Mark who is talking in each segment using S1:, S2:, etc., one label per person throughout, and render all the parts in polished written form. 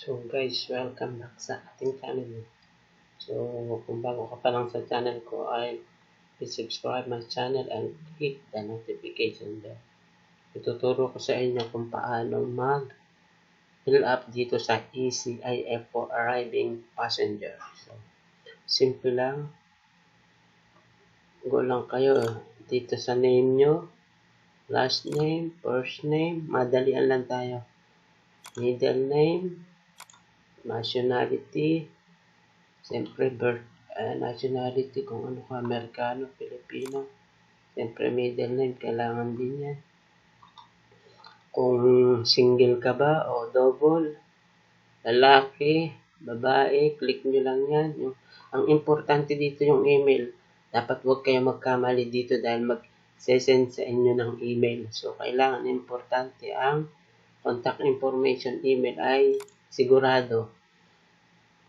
S1: So guys, welcome back sa ating channel. So kung bago ka pa lang sa channel ko ay please subscribe my channel and hit the notification bell. Ituturo ko sa inyo kung paano mag-fill up dito sa Ecif for arriving passenger. So simple lang. Go lang kayo dito sa name nyo, last name, first name, madalian lang tayo. Middle name, nationality, siyempre birth, nationality kung ano ka, Amerikano, Pilipino. Siyempre middle name, kailangan din yan. Kung single ka ba o double, lalaki, babae, click nyo lang yan. Ang importante dito yung email. Dapat huwag kayo magkamali dito dahil mag-send sa inyo ng email. So, kailangan importante ang contact information email ay sigurado.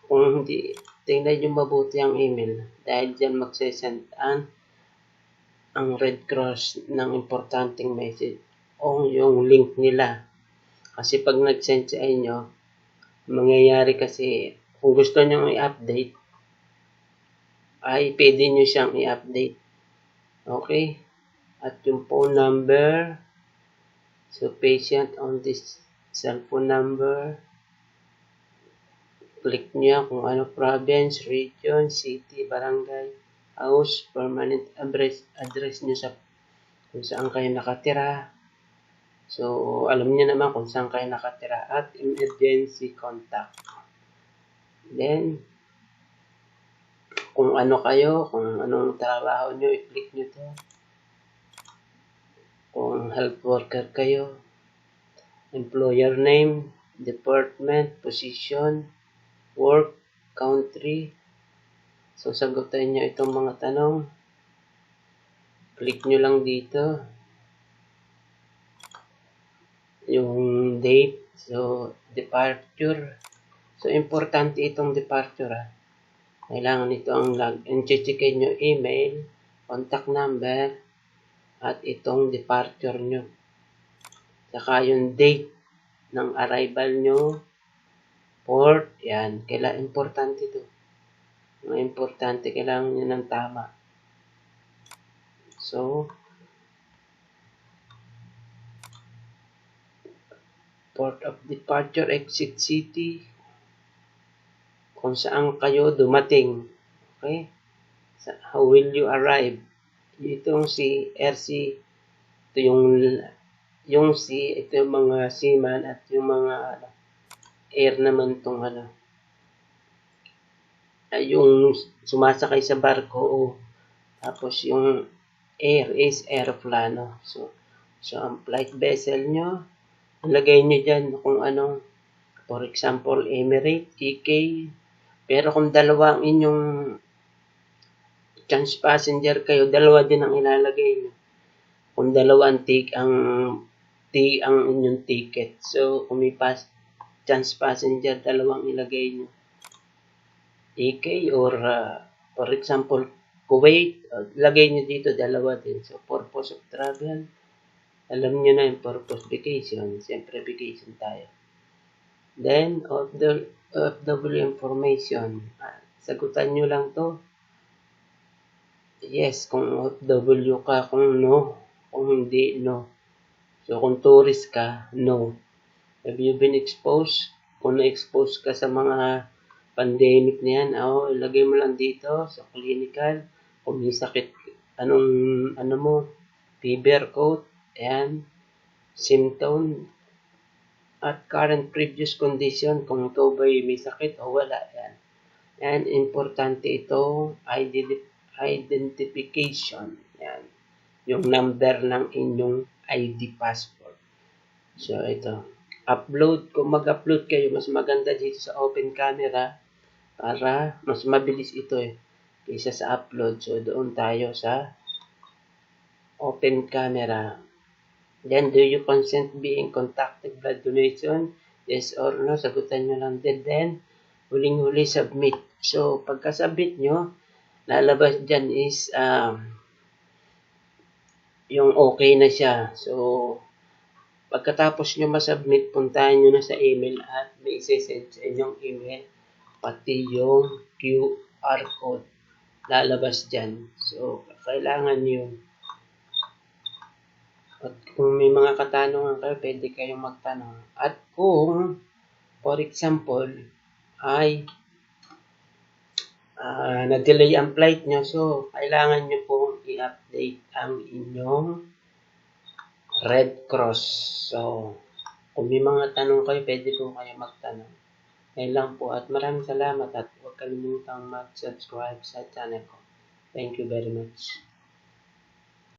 S1: Kung hindi, tingnan nyo mabuti ang email dahil dyan magsesend ang REDCROSS ng importanteng message o yung link nila. Kasi pag nag-send sa inyo, mangyayari kasi kung gusto nyo i-update, ay pwede nyo siyang i-update. Okay? At yung phone number, so patient on this cellphone number, click nyo kung ano province, region, city, barangay, house, permanent address nyo sa kung saan kayo nakatira. So, alam niyo naman kung saan kayo nakatira at emergency contact. Then, kung ano kayo, kung anong trabaho nyo, i-click nyo to. Kung health worker kayo, employer name, department, position, work, country. So, sagutin nyo itong mga tanong. Click nyo lang dito. Yung date. So, departure. So, importante itong departure. Kailangan ito ang checkin nyo email, contact number, at itong departure nyo. Saka yung date ng arrival nyo, port, yan. Kailangan importante ito. Mga importante, kailangan nyo ng tama. So, port of departure, exit city, kung saan kayo dumating. Okay? How will you arrive? Itong si RC, ito yung si, ito yung mga seaman at yung mga air naman itong yung sumasakay sa barko o tapos yung air is aeroplano. So ang flight vessel nyo, ilagay nyo dyan kung ano, for example, Emirates, EK, pero kung dalawa ang inyong chance passenger kayo, dalawa din ang ilalagay nyo. Kung dalawa ang inyong ticket. So, kung may chance passenger, dalawang ilagay nyo. EK or, for example, Kuwait, lagay nyo dito, dalawa din. So, purpose of travel, alam nyo na yung purpose vacation. Siyempre, vacation tayo. Then, OFW information. Sagutan nyo lang to. Yes, kung OFW ka, kung no. Kung hindi, no. So, kung tourist ka, no. Have you been exposed? Kung na-expose ka sa mga pandemic na yan, ilagay mo lang dito sa clinical. Kung may sakit, ano mo, fever, cold, ayan, symptom, at current previous condition, kung ikaw ba may sakit o wala, yan. And importante ito, identification, yan. Yung number ng inyong ID passport. So, ito. Upload, kung mag-upload kayo, mas maganda dito sa open camera para mas mabilis ito kaysa sa upload. So, doon tayo sa open camera. Then, do you consent being contacted blood donation? Yes or no? Sagutan nyo lang din. Then, huling-huli submit. So, pagka-submit nyo, lalabas dyan is yung okay na siya. So, Pagkatapos nyo masubmit, puntahan nyo na sa email at may isa-send sa inyong email pati yung QR code lalabas dyan. So, kailangan yun. At kung may mga katanungan kayo, pwede kayong magtanong. At kung, for example, ay na-delay ang flight nyo, so kailangan nyo pong i-update ang inyong Red Cross. So, kung may mga tanong kayo, pwede po kayo magtanong. Ngayon lang po at maraming salamat at huwag kalimutang mag-subscribe sa channel ko. Thank you very much.